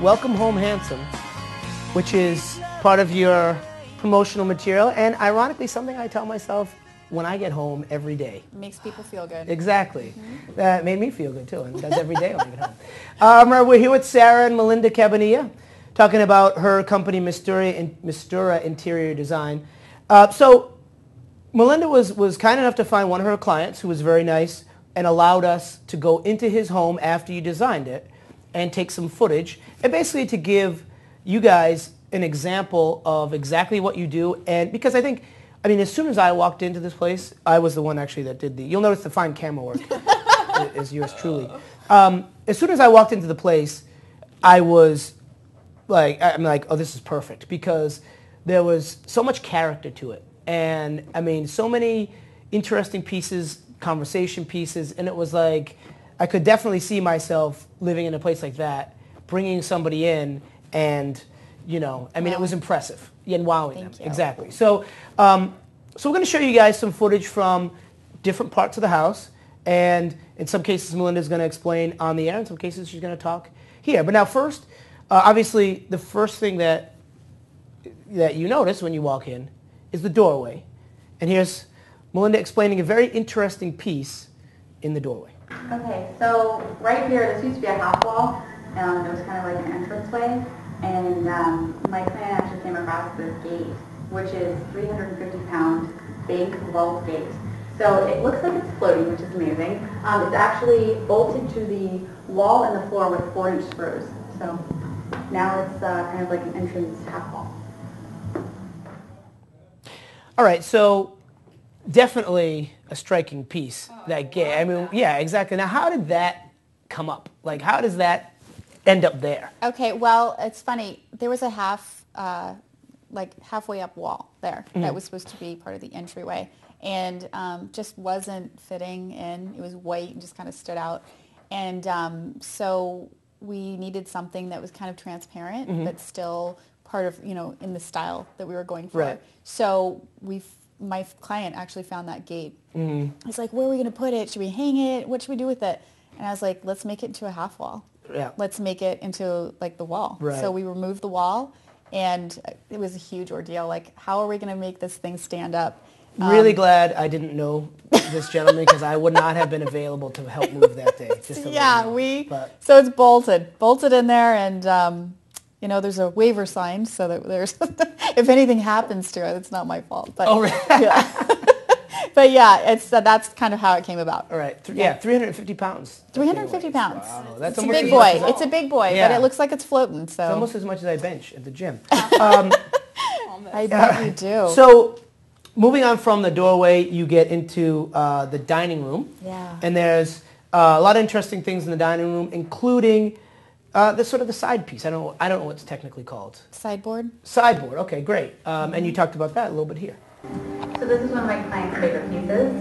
Welcome Home Handsome, which is part of your promotional material, and ironically something I tell myself when I get home every day. Makes people feel good. Exactly. That made me feel good too, and does every day when I get home. We're here with Sarah and Melinda Cabanilla, talking about her company, Mistura Interior Design. So Melinda was kind enough to find one of her clients who was very nice and allowed us to go into his home after you designed it and take some footage, and basically to give you guys an example of exactly what you do. And because I think, as soon as I walked into this place, I was the one actually that did you'll notice the fine camera work is yours truly. As soon as I walked into the place, I'm like, oh, this is perfect, because there was so much character to it. And so many interesting pieces, conversation pieces, and it was like, I could definitely see myself living in a place like that, bringing somebody in, and, it was impressive and wowing them. Thank you. Exactly. So, so we're going to show you guys some footage from different parts of the house, and in some cases, Melinda's going to explain on the air, in some cases, she's going to talk here. But now first, obviously, the first thing that you notice when you walk in is the doorway. And here's Melinda explaining a very interesting piece in the doorway. Okay, so right here, this used to be a half wall. It was kind of like an entranceway. And my client actually came across this gate, which is 350-pound bank vault gate. So it looks like it's floating, which is amazing. It's actually bolted to the wall and the floor with 4-inch screws. So now it's kind of like an entrance half wall. All right, so definitely a striking piece, that gate. Yeah, exactly. Now, how did that come up? Like, how does that end up there? Okay, well, it's funny. There was a halfway up wall there that was supposed to be part of the entryway, and just wasn't fitting in. It was white and just kind of stood out. And so we needed something that was kind of transparent, but still part of, in the style that we were going for. Right. So my client actually found that gate. He's like, where are we going to put it? Should we hang it? What should we do with it? And I was like, let's make it into a half wall. Yeah. Let's make it into like the wall. Right. So we removed the wall, and it was a huge ordeal. Like, how are we going to make this thing stand up? Really glad I didn't know this gentleman, because I would not have been available to help move that day. Just to Yeah, let you know. so it's bolted in there, and there's a waiver sign so that there's if anything happens to it, it's not my fault. But, Oh, really? Yeah. But yeah, that's kind of how it came about. All right. 350 pounds. 350 pounds. Wow, that's It's a almost big as much boy. as It's a big boy, Yeah. but it looks like it's floating. So It's almost as much as I bench at the gym. I bet you do. So, moving on from the doorway, you get into the dining room. Yeah. And there's a lot of interesting things in the dining room, including the side piece. I don't know what it's technically called. Sideboard. Sideboard. Okay, great. And you talked about that a little bit here. So this is one of my client's favorite pieces.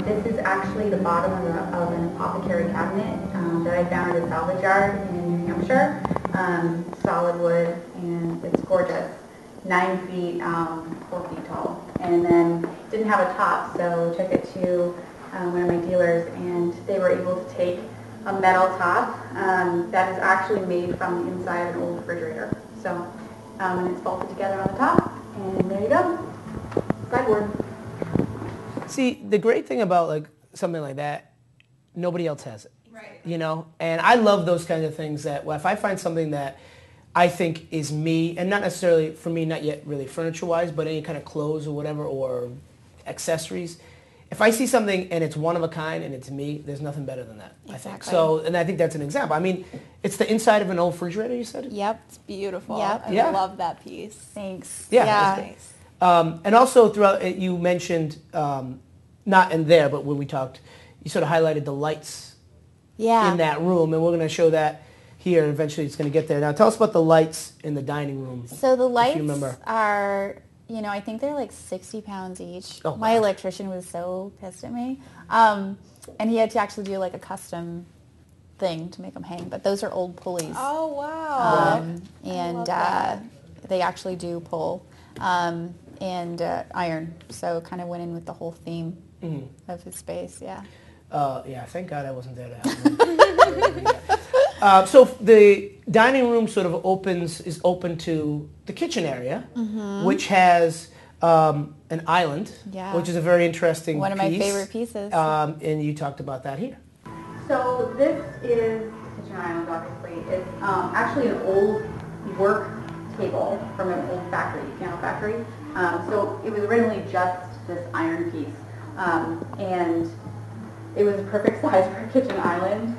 This is actually the bottom of an apothecary cabinet that I found at a salvage yard in New Hampshire. Solid wood, and it's gorgeous. 9 feet, 4 feet tall. And then didn't have a top, so took it to one of my dealers, and they were able to take a metal top that is actually made from the inside of an old refrigerator. So, and it's bolted together on the top, and there you go. Sideboard. See, the great thing about something like that, nobody else has it. Right. And I love those kinds of things that, if I find something that I think is me, and not necessarily for me, not yet really furniture-wise, but any kind of clothes or whatever, or accessories. If I see something and it's one of a kind and it's me, there's nothing better than that, I think. Exactly. So, and I think that's an example. It's the inside of an old refrigerator, you said? Yep. It's beautiful. Yep. I love that piece. Thanks. Yeah. Yeah. That's nice. And also throughout it, you mentioned, not in there, but when we talked, you sort of highlighted the lights in that room, and we're going to show that here, and eventually it's going to get there. Now tell us about the lights in the dining room. So the lights remember. are, I think they're like 60 pounds each. Oh, My wow. electrician was so pissed at me. And he had to actually do like a custom thing to make them hang. But those are old pulleys. Oh, wow. And love that. they actually do pull and iron. So kind of went in with the whole theme of his space, yeah. Yeah, thank God I wasn't there to help him. So the dining room sort of is open to the kitchen area, which has an island, Yeah. which is a very interesting One of my favorite pieces. And you talked about that here. So this is kitchen island, obviously. It's actually an old work table from an old factory, piano factory. So it was originally just this iron piece. And it was a perfect size for a kitchen island.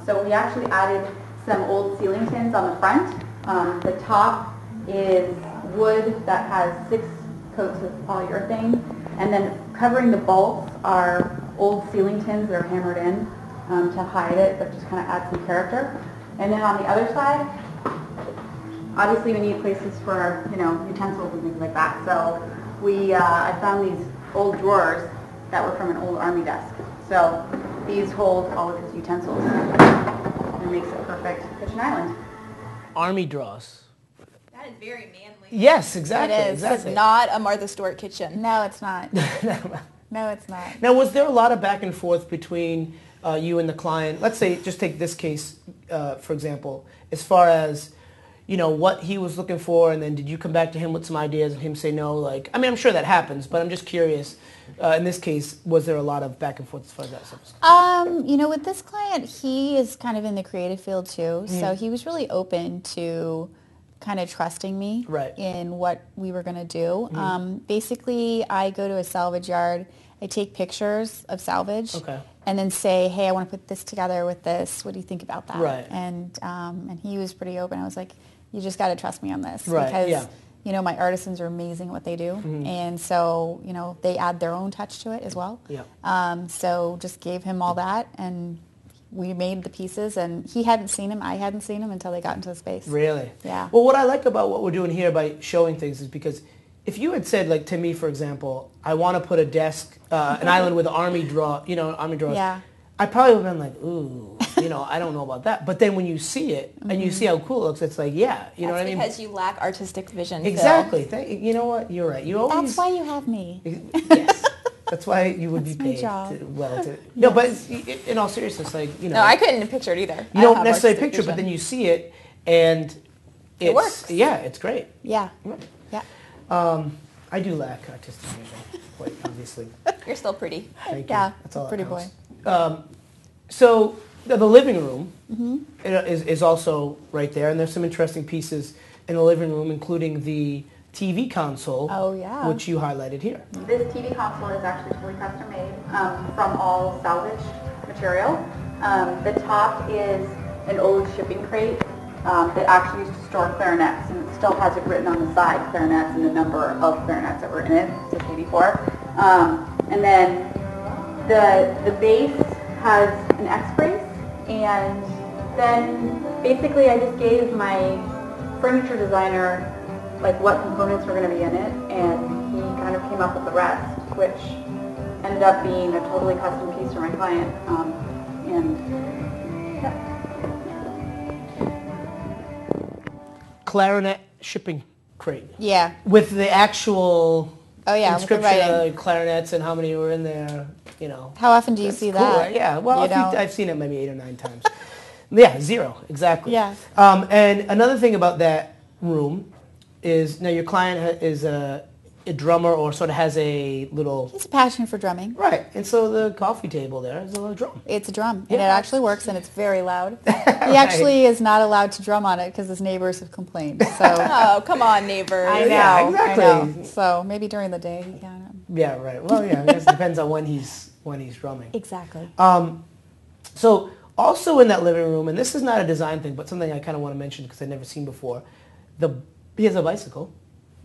So we actually added some old ceiling tins on the front. The top is wood that has 6 coats of polyurethane. And then covering the bolts are old ceiling tins that are hammered in to hide it, but just kind of add some character. And then on the other side, obviously we need places for our, utensils and things like that. So I found these old drawers that were from an old army desk. So these hold all of his utensils and it makes a perfect kitchen island. Army draws. That is very manly. Yes, exactly. It is. Exactly. It's not a Martha Stewart kitchen. No, it's not. No, it's not. Now, was there a lot of back and forth between you and the client? Let's say, just take this case, for example, as far as, what he was looking for, and then did you come back to him with some ideas and him say no? I'm sure that happens, but I'm just curious. In this case, was there a lot of back and forth as far as that stuff? With this client, he is kind of in the creative field too, so he was really open to kind of trusting me Right. in what we were going to do. Basically, I go to a salvage yard, I take pictures of salvage, Okay. and then say, hey, I want to put this together with this. What do you think about that? Right. And he was pretty open. I was like, you just got to trust me on this. Right, Because, yeah. my artisans are amazing at what they do. And so, they add their own touch to it as well. Yeah. So just gave him all that, and we made the pieces, and he hadn't seen them. I hadn't seen them until they got into the space. Really? Yeah. Well, what I like about what we're doing here by showing things is because if you had said, to me, for example, I want to put a desk, an island with army drawers, Yeah. I probably would have been like, ooh, I don't know about that. But then when you see it and you see how cool it looks, it's like, yeah, you know what I mean? Because you lack artistic vision. Phil. Exactly. You know what? You're right. You always. That's why you have me. Yes. That's why you would be That's my paid job. No, but in all seriousness, No, I couldn't picture it either. you don't necessarily picture, but then you see it, and It works. Yeah, it's great. Yeah. Right. Yeah. I do lack artistic vision, quite obviously. You're still pretty. Thank you. Yeah. That's all that Pretty counts. boy. So the living room is also right there, and there's some interesting pieces in the living room, including the TV console, Oh, yeah. which you highlighted here. This TV console is actually fully custom made from all salvaged material. The top is an old shipping crate that actually used to store clarinets, and it still has it written on the side, clarinets, and the number of clarinets that were in it, 684. And then the base has an X-brace, and then basically I just gave my furniture designer what components were going to be in it, and he kind of came up with the rest, which ended up being a totally custom piece for my client. Clarinet shipping crate Yeah. with the actual Oh, yeah. With the inscription writing. of clarinets and how many were in there. How often do you That's see cool, that? right? Yeah. Well, You don't? I've seen it maybe 8 or 9 times. Yeah, 0 exactly. Yeah. And another thing about that room is now your client is a drummer, or sort of has a little He's a passion for drumming. right, and so the coffee table there is a little drum. It's a drum, and Yeah. it actually works, and it's very loud. He actually is not allowed to drum on it because his neighbors have complained. So Oh, come on, neighbors. I know, Yeah, exactly. I know. So maybe during the day he can. Yeah, right. Well, yeah, I guess it depends on when he's drumming. Exactly. So also in that living room, and this is not a design thing, but something I kind of want to mention because I've never seen before. He has a bicycle,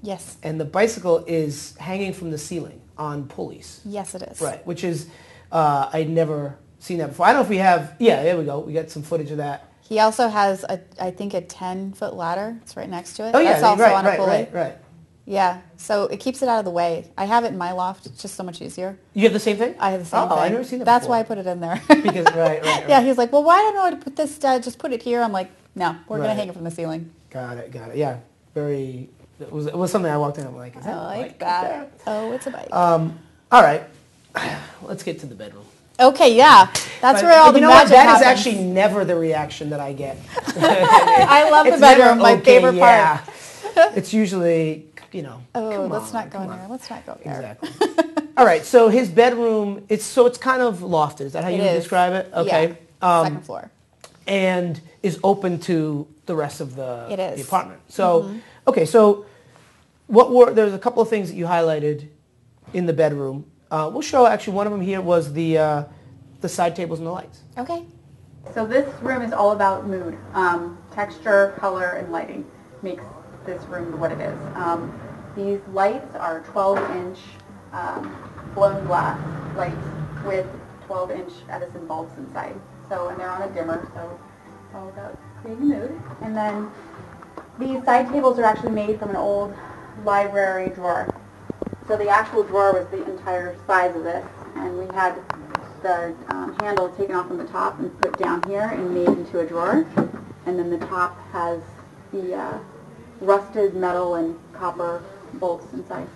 Yes. and the bicycle is hanging from the ceiling on pulleys. Yes, it is. Right, which is I'd never seen that before. I don't know if we have. Yeah, there we go. We got some footage of that. He also has I think a 10-foot ladder. It's right next to it. Oh yeah, That's also right, on a right, pulley. right. Yeah. So it keeps it out of the way. I have it in my loft. It's just so much easier. You have the same thing? I have the same Oh, thing. I've never seen that That's before. why I put it in there. Because right. Yeah, he's like, well, why don't I know how to put this? Just put it here. I'm like, no, we're Right. gonna hang it from the ceiling. Got it. Yeah, very. It was something I walked in. I'm like, is that I like bike that. there? Oh, it's a bike. All right, let's get to the bedroom. Okay, yeah. That's where all the you know what? magic That is happens. actually never the reaction that I get. I love the It's never, bedroom, my okay, favorite part. yeah. It's usually, Oh, come let's on, not go come there. on. Let's not go there. Exactly. All right, so his bedroom, it's kind of lofted. Is that how It you is. describe it? Okay. Yeah. Second floor. And is open to the rest of the apartment. So, okay, so there's a couple of things that you highlighted in the bedroom. We'll show, actually, one of them here was the side tables and the lights. Okay. So this room is all about mood. Texture, color, and lighting makes this room what it is. These lights are 12-inch blown glass lights with 12-inch Edison bulbs inside. So, and they're on a dimmer, so it's all about creating mood. And then these side tables are actually made from an old library drawer. So the actual drawer was the entire size of this, and we had the handle taken off from the top and put down here and made into a drawer. And then the top has the rusted metal and copper bolts inside.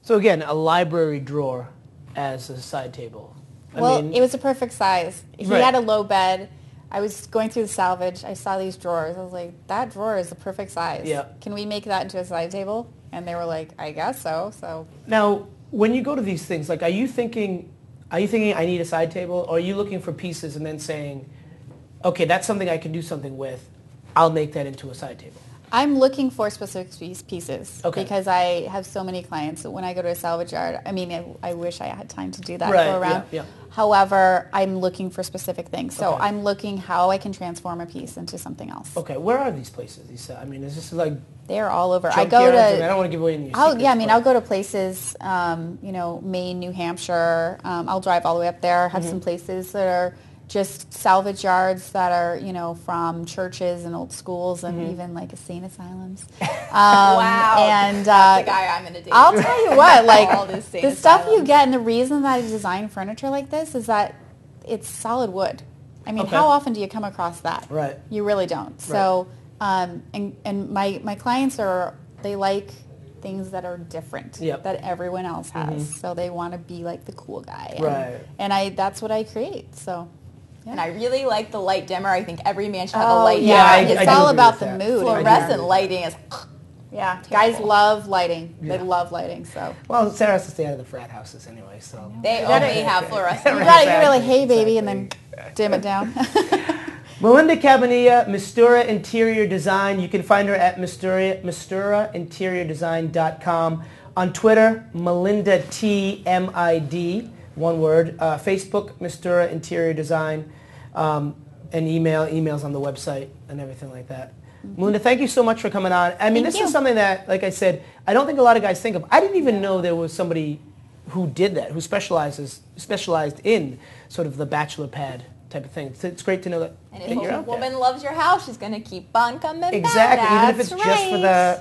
So again, a library drawer as a side table. It was a perfect size. He had a low bed. I was going through the salvage. I saw these drawers. I was like, that drawer is the perfect size. Yeah. Can we make that into a side table? And they were like, I guess so. So Now, when you go to these things, like, are you thinking I need a side table, or are you looking for pieces and then saying, okay, that's something I can do something with, I'll make that into a side table? I'm looking for specific pieces because I have so many clients. When I go to a salvage yard, I mean, I wish I had time to do that, go around. Yeah. However, I'm looking for specific things. So I'm looking how I can transform a piece into something else. Okay, where are these places? I mean, is this like they're all over. I go to. I don't want to give away any secrets. Yeah, I mean, I'll go to places, Maine, New Hampshire. I'll drive all the way up there. Have some places that are just salvage yards that are, from churches and old schools and even like insane asylums. Wow. And that's the guy I'm going to date. I'll tell you what, like the stuff you asylums. get, and the reason that I design furniture like this is that it's solid wood. I mean, how often do you come across that? Right. You really don't. So, and my clients they like things that are different that everyone else has. So they want to be like the cool guy. And that's what I create. So. Yeah. And I really like the light dimmer. I think every man should have a light dimmer. dimmer. It's all about the mood. Fluorescent lighting is yeah. Guys love lighting. They love lighting. So. Well, Sarah has to stay out of the frat houses anyway, so. They only have fluorescent. You got to really, hey baby, and then dim it down. Melinda Cabanilla, Mistura Interior Design. You can find her at MisturaInteriorDesign.com. On Twitter, Melinda T M-I-D. One word. Facebook, Mistura Interior Design, and emails on the website and everything like that. Melinda, thank you so much for coming on. I mean, this is something that, like I said, I don't think a lot of guys think of. I didn't even know there was somebody who did that, who specialized in sort of the bachelor pad type of thing. It's great to know that. And if a woman loves your house, she's going to keep on coming back. Exactly, even if it's just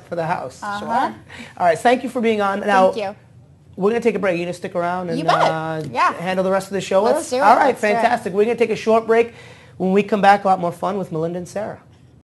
for the house. Sure. All right, thank you for being on. Now, thank you. We're going to take a break. You're going to stick around and handle the rest of the show with us? Let's do it. All right, fantastic. We're going to take a short break. When we come back, a lot more fun with Melinda and Sarah.